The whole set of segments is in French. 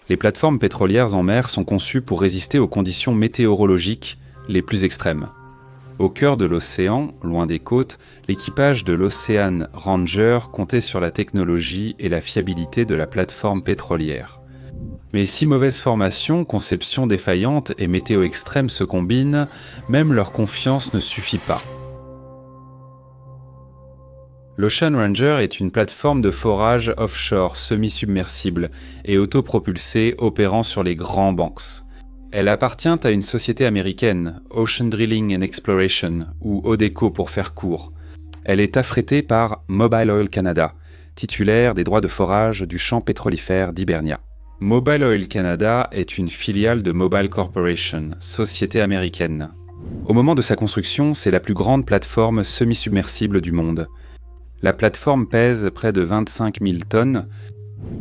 Les plateformes pétrolières en mer sont conçues pour résister aux conditions météorologiques les plus extrêmes. Au cœur de l'océan, loin des côtes, l'équipage de l'Ocean Ranger comptait sur la technologie et la fiabilité de la plateforme pétrolière. Mais si mauvaise formation, conception défaillante et météo extrême se combinent, même leur confiance ne suffit pas. L'Ocean Ranger est une plateforme de forage offshore semi-submersible et autopropulsée opérant sur les grands banks. Elle appartient à une société américaine, Ocean Drilling and Exploration, ou ODECO pour faire court. Elle est affrétée par Mobile Oil Canada, titulaire des droits de forage du champ pétrolifère d'Hibernia. Mobile Oil Canada est une filiale de Mobil Corporation, société américaine. Au moment de sa construction, c'est la plus grande plateforme semi-submersible du monde. La plateforme pèse près de 25 000 tonnes.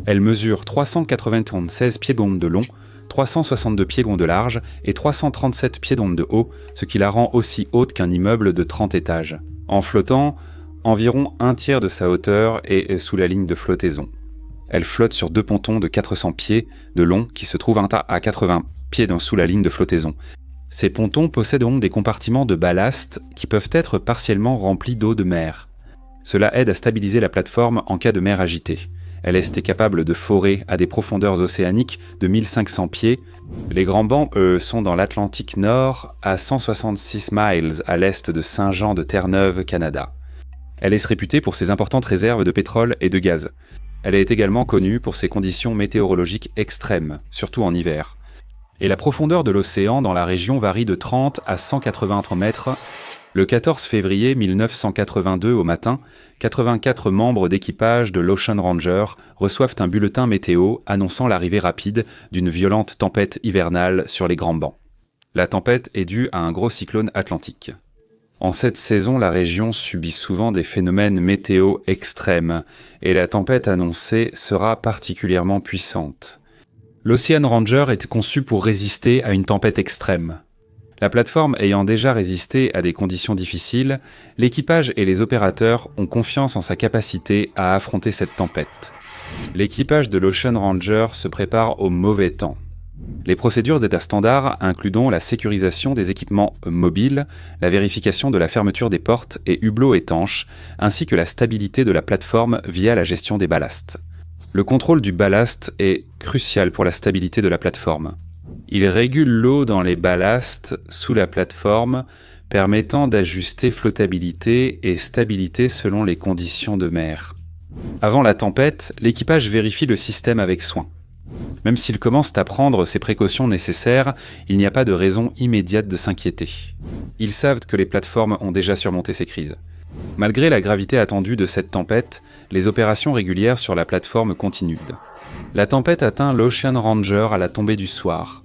Elle mesure 396 pieds-bondes de long, 362 pieds-bondes de large et 337 pieds-bondes de haut, ce qui la rend aussi haute qu'un immeuble de 30 étages. En flottant, environ un tiers de sa hauteur est sous la ligne de flottaison. Elle flotte sur 2 pontons de 400 pieds de long qui se trouvent à 80 pieds sous la ligne de flottaison. Ces pontons possèdent donc des compartiments de ballast qui peuvent être partiellement remplis d'eau de mer. Cela aide à stabiliser la plateforme en cas de mer agitée. Elle est capable de forer à des profondeurs océaniques de 1500 pieds. Les grands bancs, eux, sont dans l'Atlantique Nord, à 166 miles à l'est de Saint-Jean de Terre-Neuve, Canada. Elle est réputée pour ses importantes réserves de pétrole et de gaz. Elle est également connue pour ses conditions météorologiques extrêmes, surtout en hiver. Et la profondeur de l'océan dans la région varie de 30 à 180 mètres. Le 14 février 1982 au matin, 84 membres d'équipage de l'Ocean Ranger reçoivent un bulletin météo annonçant l'arrivée rapide d'une violente tempête hivernale sur les grands bancs. La tempête est due à un gros cyclone atlantique. En cette saison, la région subit souvent des phénomènes météo extrêmes et la tempête annoncée sera particulièrement puissante. L'Ocean Ranger est conçu pour résister à une tempête extrême. La plateforme ayant déjà résisté à des conditions difficiles, l'équipage et les opérateurs ont confiance en sa capacité à affronter cette tempête. L'équipage de l'Ocean Ranger se prépare au mauvais temps. Les procédures d'état standard incluent donc la sécurisation des équipements mobiles, la vérification de la fermeture des portes et hublots étanches, ainsi que la stabilité de la plateforme via la gestion des ballasts. Le contrôle du ballast est crucial pour la stabilité de la plateforme. Il régule l'eau dans les ballasts sous la plateforme, permettant d'ajuster flottabilité et stabilité selon les conditions de mer. Avant la tempête, l'équipage vérifie le système avec soin. Même s'ils commencent à prendre ces précautions nécessaires, il n'y a pas de raison immédiate de s'inquiéter. Ils savent que les plateformes ont déjà surmonté ces crises. Malgré la gravité attendue de cette tempête, les opérations régulières sur la plateforme continuent. La tempête atteint l'Ocean Ranger à la tombée du soir.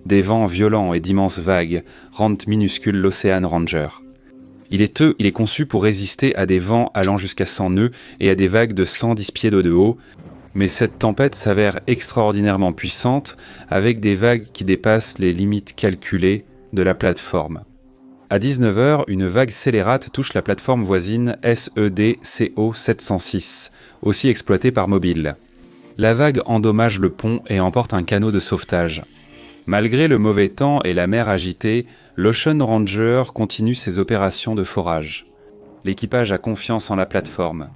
Des vents violents et d'immenses vagues rendent minuscule l'Ocean Ranger. Il est conçu pour résister à des vents allant jusqu'à 100 nœuds et à des vagues de 110 pieds d'eau de haut, mais cette tempête s'avère extraordinairement puissante avec des vagues qui dépassent les limites calculées de la plateforme. À 19h, une vague scélérate touche la plateforme voisine SED-CO 706, aussi exploitée par Mobil. La vague endommage le pont et emporte un canot de sauvetage. Malgré le mauvais temps et la mer agitée, l'Ocean Ranger continue ses opérations de forage. L'équipage a confiance en la plateforme.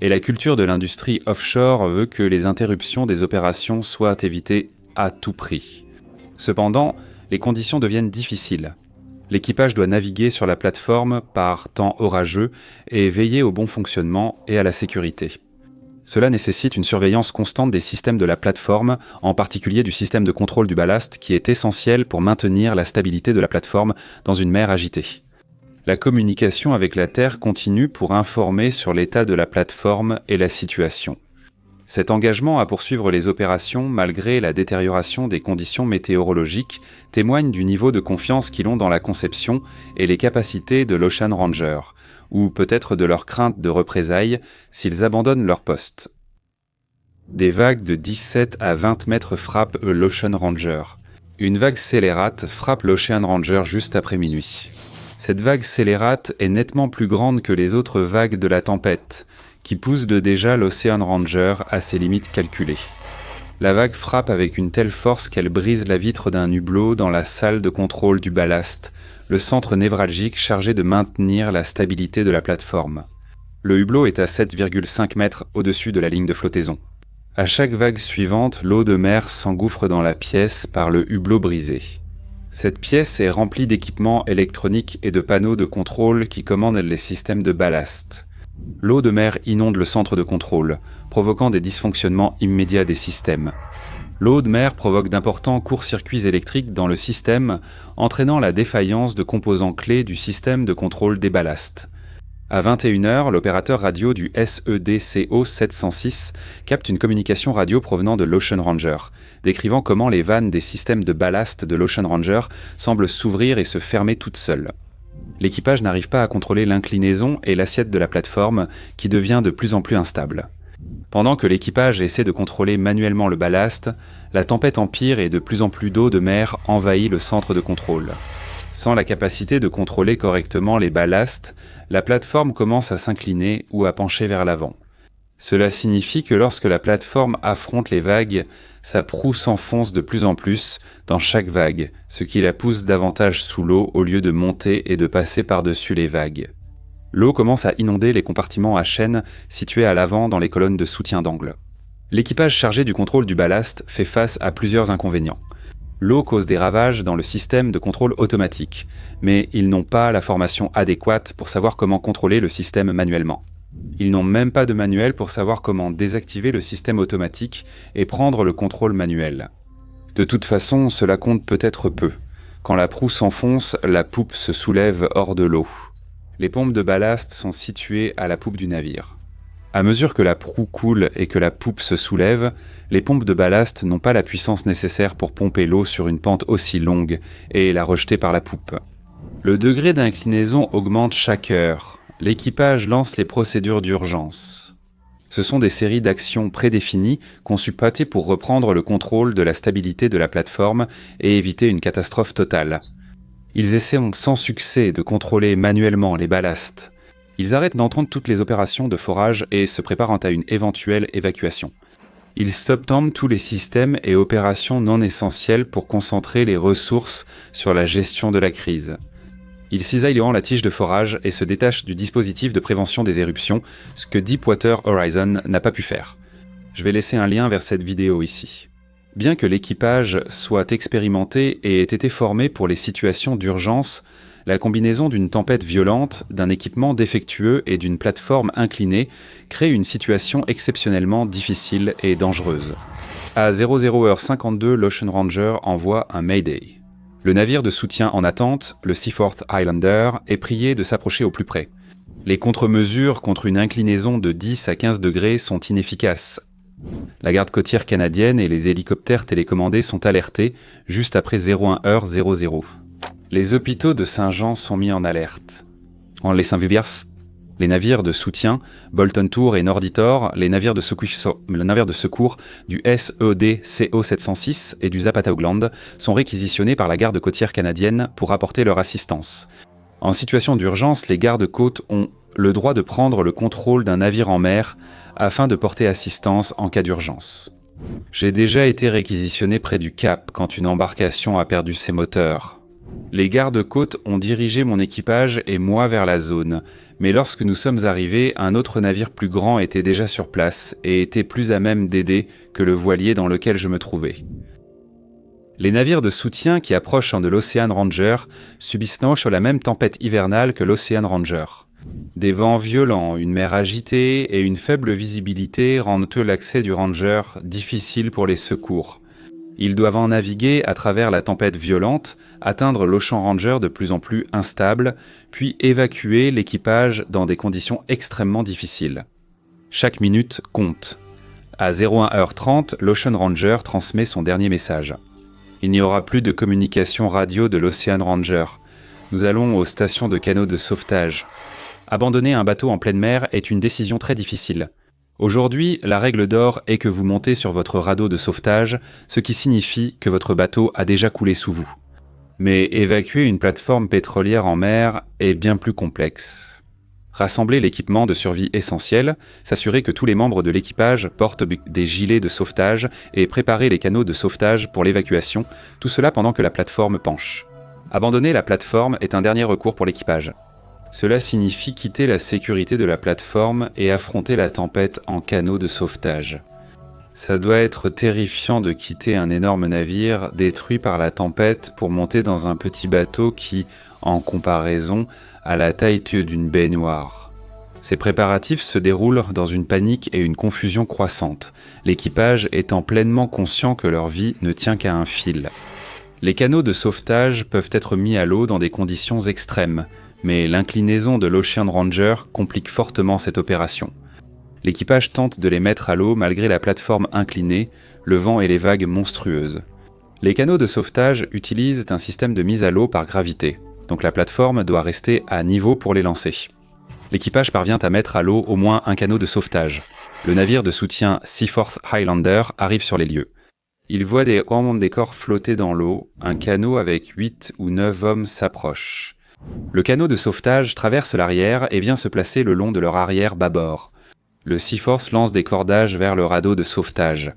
Et la culture de l'industrie offshore veut que les interruptions des opérations soient évitées à tout prix. Cependant, les conditions deviennent difficiles. L'équipage doit naviguer sur la plateforme par temps orageux et veiller au bon fonctionnement et à la sécurité. Cela nécessite une surveillance constante des systèmes de la plateforme, en particulier du système de contrôle du ballast qui est essentiel pour maintenir la stabilité de la plateforme dans une mer agitée. La communication avec la Terre continue pour informer sur l'état de la plateforme et la situation. Cet engagement à poursuivre les opérations malgré la détérioration des conditions météorologiques témoigne du niveau de confiance qu'ils ont dans la conception et les capacités de l'Ocean Ranger, ou peut-être de leur crainte de représailles s'ils abandonnent leur poste. Des vagues de 17 à 20 mètres frappent l'Ocean Ranger. Une vague scélérate frappe l'Ocean Ranger juste après minuit. Cette vague scélérate est nettement plus grande que les autres vagues de la tempête, qui poussent déjà l'Ocean Ranger à ses limites calculées. La vague frappe avec une telle force qu'elle brise la vitre d'un hublot dans la salle de contrôle du ballast, le centre névralgique chargé de maintenir la stabilité de la plateforme. Le hublot est à 7,5 mètres au-dessus de la ligne de flottaison. À chaque vague suivante, l'eau de mer s'engouffre dans la pièce par le hublot brisé. Cette pièce est remplie d'équipements électroniques et de panneaux de contrôle qui commandent les systèmes de ballast. L'eau de mer inonde le centre de contrôle, provoquant des dysfonctionnements immédiats des systèmes. L'eau de mer provoque d'importants courts-circuits électriques dans le système, entraînant la défaillance de composants clés du système de contrôle des ballasts. À 21h, l'opérateur radio du SEDCO 706 capte une communication radio provenant de l'Ocean Ranger, décrivant comment les vannes des systèmes de ballast de l'Ocean Ranger semblent s'ouvrir et se fermer toutes seules. L'équipage n'arrive pas à contrôler l'inclinaison et l'assiette de la plateforme, qui devient de plus en plus instable. Pendant que l'équipage essaie de contrôler manuellement le ballast, la tempête empire et de plus en plus d'eau de mer envahit le centre de contrôle. Sans la capacité de contrôler correctement les ballasts, la plateforme commence à s'incliner ou à pencher vers l'avant. Cela signifie que lorsque la plateforme affronte les vagues, sa proue s'enfonce de plus en plus dans chaque vague, ce qui la pousse davantage sous l'eau au lieu de monter et de passer par-dessus les vagues. L'eau commence à inonder les compartiments à chaîne situés à l'avant dans les colonnes de soutien d'angle. L'équipage chargé du contrôle du ballast fait face à plusieurs inconvénients. L'eau cause des ravages dans le système de contrôle automatique, mais ils n'ont pas la formation adéquate pour savoir comment contrôler le système manuellement. Ils n'ont même pas de manuel pour savoir comment désactiver le système automatique et prendre le contrôle manuel. De toute façon, cela compte peut-être peu. Quand la proue s'enfonce, la poupe se soulève hors de l'eau. Les pompes de ballast sont situées à la poupe du navire. À mesure que la proue coule et que la poupe se soulève, les pompes de ballast n'ont pas la puissance nécessaire pour pomper l'eau sur une pente aussi longue et la rejeter par la poupe. Le degré d'inclinaison augmente chaque heure. L'équipage lance les procédures d'urgence. Ce sont des séries d'actions prédéfinies conçues pour reprendre le contrôle de la stabilité de la plateforme et éviter une catastrophe totale. Ils essaient sans succès de contrôler manuellement les ballasts. Ils arrêtent d'entendre toutes les opérations de forage et se préparent à une éventuelle évacuation. Ils stop-tombent tous les systèmes et opérations non essentielles pour concentrer les ressources sur la gestion de la crise. Ils cisaillent la tige de forage et se détachent du dispositif de prévention des éruptions, ce que Deepwater Horizon n'a pas pu faire. Je vais laisser un lien vers cette vidéo ici. Bien que l'équipage soit expérimenté et ait été formé pour les situations d'urgence, la combinaison d'une tempête violente, d'un équipement défectueux et d'une plateforme inclinée crée une situation exceptionnellement difficile et dangereuse. À 00h52, l'Ocean Ranger envoie un Mayday. Le navire de soutien en attente, le Seaforth Highlander, est prié de s'approcher au plus près. Les contre-mesures contre une inclinaison de 10 à 15 degrés sont inefficaces. La garde côtière canadienne et les hélicoptères télécommandés sont alertés juste après 01h00. Les hôpitaux de Saint-Jean sont mis en alerte. En les Saint-Viviers, les navires de soutien, Bolton Tour et Norditor, les navires de secours du SEDCO 706 et du Zapata Oakland sont réquisitionnés par la garde côtière canadienne pour apporter leur assistance. En situation d'urgence, les gardes-côtes ont le droit de prendre le contrôle d'un navire en mer afin de porter assistance en cas d'urgence. J'ai déjà été réquisitionné près du Cap quand une embarcation a perdu ses moteurs. Les gardes-côtes ont dirigé mon équipage et moi vers la zone, mais lorsque nous sommes arrivés, un autre navire plus grand était déjà sur place et était plus à même d'aider que le voilier dans lequel je me trouvais. Les navires de soutien qui approchent de l'Ocean Ranger subissent la même tempête hivernale que l'Ocean Ranger. Des vents violents, une mer agitée et une faible visibilité rendent l'accès du Ranger difficile pour les secours. Ils doivent en naviguer à travers la tempête violente, atteindre l'Ocean Ranger de plus en plus instable, puis évacuer l'équipage dans des conditions extrêmement difficiles. Chaque minute compte. À 01h30, l'Ocean Ranger transmet son dernier message. Il n'y aura plus de communication radio de l'Ocean Ranger. Nous allons aux stations de canaux de sauvetage. Abandonner un bateau en pleine mer est une décision très difficile. Aujourd'hui, la règle d'or est que vous montez sur votre radeau de sauvetage, ce qui signifie que votre bateau a déjà coulé sous vous. Mais évacuer une plateforme pétrolière en mer est bien plus complexe. Rassembler l'équipement de survie essentiel, s'assurer que tous les membres de l'équipage portent des gilets de sauvetage et préparer les canaux de sauvetage pour l'évacuation, tout cela pendant que la plateforme penche. Abandonner la plateforme est un dernier recours pour l'équipage. Cela signifie quitter la sécurité de la plateforme et affronter la tempête en canot de sauvetage. Ça doit être terrifiant de quitter un énorme navire détruit par la tempête pour monter dans un petit bateau qui, en comparaison, a la taille d'une baignoire. Ces préparatifs se déroulent dans une panique et une confusion croissante, l'équipage étant pleinement conscient que leur vie ne tient qu'à un fil. Les canots de sauvetage peuvent être mis à l'eau dans des conditions extrêmes, mais l'inclinaison de l'Ocean Ranger complique fortement cette opération. L'équipage tente de les mettre à l'eau malgré la plateforme inclinée, le vent et les vagues monstrueuses. Les canots de sauvetage utilisent un système de mise à l'eau par gravité, donc la plateforme doit rester à niveau pour les lancer. L'équipage parvient à mettre à l'eau au moins un canot de sauvetage. Le navire de soutien Seaforth Highlander arrive sur les lieux. Il voit des corps flotter dans l'eau, un canot avec 8 ou 9 hommes s'approche. Le canot de sauvetage traverse l'arrière et vient se placer le long de leur arrière bâbord. Le Seaforth lance des cordages vers le radeau de sauvetage.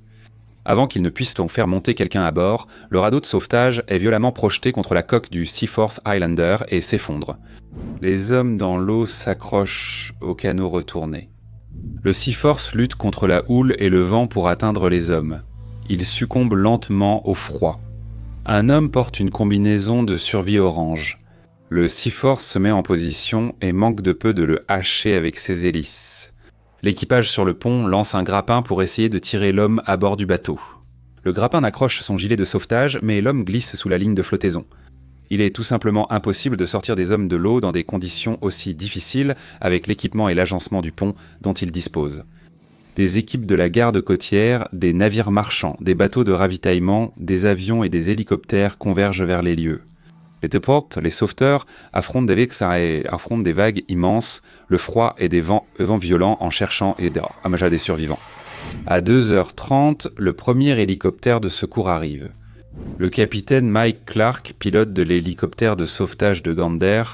Avant qu'il ne puisse donc faire monter quelqu'un à bord, le radeau de sauvetage est violemment projeté contre la coque du Seaforth Highlander et s'effondre. Les hommes dans l'eau s'accrochent au canot retourné. Le Seaforth lutte contre la houle et le vent pour atteindre les hommes. Il succombe lentement au froid. Un homme porte une combinaison de survie orange. Le Seaforth se met en position et manque de peu de le hacher avec ses hélices. L'équipage sur le pont lance un grappin pour essayer de tirer l'homme à bord du bateau. Le grappin accroche son gilet de sauvetage, mais l'homme glisse sous la ligne de flottaison. Il est tout simplement impossible de sortir des hommes de l'eau dans des conditions aussi difficiles avec l'équipement et l'agencement du pont dont ils disposent. Des équipes de la garde côtière, des navires marchands, des bateaux de ravitaillement, des avions et des hélicoptères convergent vers les lieux. Les Teports, les sauveteurs, affrontent des vagues immenses, le froid et des vents violents en cherchant des survivants. À 2h30, le premier hélicoptère de secours arrive. Le capitaine Mike Clark, pilote de l'hélicoptère de sauvetage de Gander,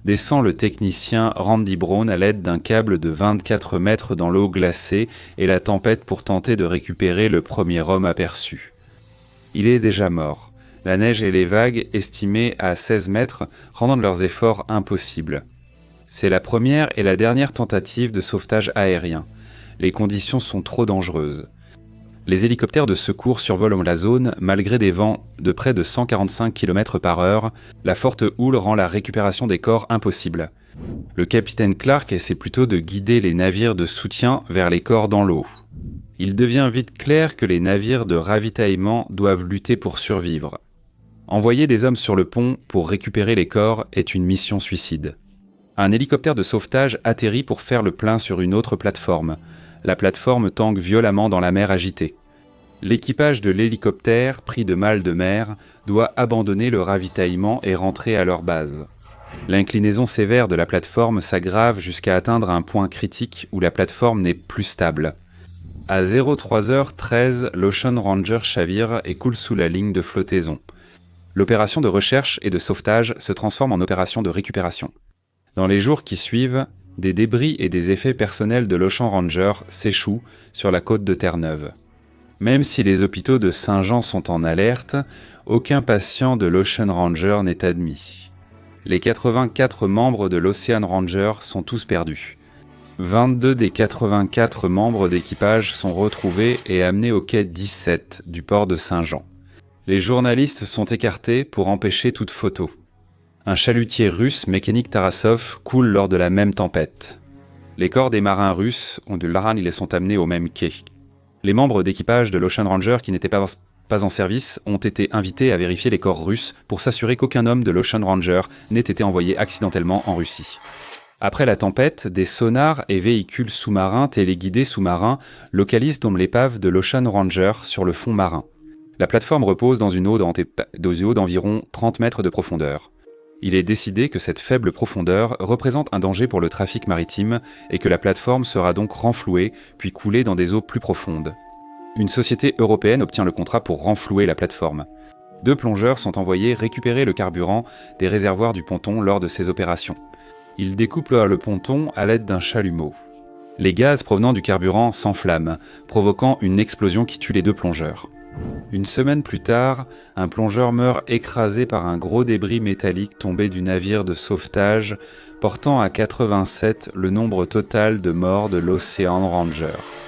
descend le technicien Randy Brown à l'aide d'un câble de 24 mètres dans l'eau glacée et la tempête pour tenter de récupérer le premier homme aperçu. Il est déjà mort. La neige et les vagues, estimées à 16 mètres, rendant leurs efforts impossibles. C'est la première et la dernière tentative de sauvetage aérien. Les conditions sont trop dangereuses. Les hélicoptères de secours survolent la zone, malgré des vents de près de 145 km/h. La forte houle rend la récupération des corps impossible. Le capitaine Clark essaie plutôt de guider les navires de soutien vers les corps dans l'eau. Il devient vite clair que les navires de ravitaillement doivent lutter pour survivre. Envoyer des hommes sur le pont pour récupérer les corps est une mission suicide. Un hélicoptère de sauvetage atterrit pour faire le plein sur une autre plateforme. La plateforme tangue violemment dans la mer agitée. L'équipage de l'hélicoptère, pris de mal de mer, doit abandonner le ravitaillement et rentrer à leur base. L'inclinaison sévère de la plateforme s'aggrave jusqu'à atteindre un point critique où la plateforme n'est plus stable. À 03h13, l'Ocean Ranger chavire et coule sous la ligne de flottaison. L'opération de recherche et de sauvetage se transforme en opération de récupération. Dans les jours qui suivent, des débris et des effets personnels de l'Ocean Ranger s'échouent sur la côte de Terre-Neuve. Même si les hôpitaux de Saint-Jean sont en alerte, aucun patient de l'Ocean Ranger n'est admis. Les 84 membres de l'Ocean Ranger sont tous perdus. 22 des 84 membres d'équipage sont retrouvés et amenés au quai 17 du port de Saint-Jean. Les journalistes sont écartés pour empêcher toute photo. Un chalutier russe, Mécanique Tarasov, coule lors de la même tempête. Les corps des marins russes, ils sont amenés au même quai. Les membres d'équipage de l'Ocean Ranger qui n'étaient pas en service ont été invités à vérifier les corps russes pour s'assurer qu'aucun homme de l'Ocean Ranger n'ait été envoyé accidentellement en Russie. Après la tempête, des sonars et véhicules sous-marins téléguidés sous-marins localisent donc l'épave de l'Ocean Ranger sur le fond marin. La plateforme repose dans une eau d'environ 30 mètres de profondeur. Il est décidé que cette faible profondeur représente un danger pour le trafic maritime et que la plateforme sera donc renflouée puis coulée dans des eaux plus profondes. Une société européenne obtient le contrat pour renflouer la plateforme. 2 plongeurs sont envoyés récupérer le carburant des réservoirs du ponton lors de ces opérations. Ils découplent le ponton à l'aide d'un chalumeau. Les gaz provenant du carburant s'enflamment, provoquant une explosion qui tue les 2 plongeurs. Une semaine plus tard, un plongeur meurt écrasé par un gros débris métallique tombé du navire de sauvetage, portant à 87 le nombre total de morts de l'Ocean Ranger.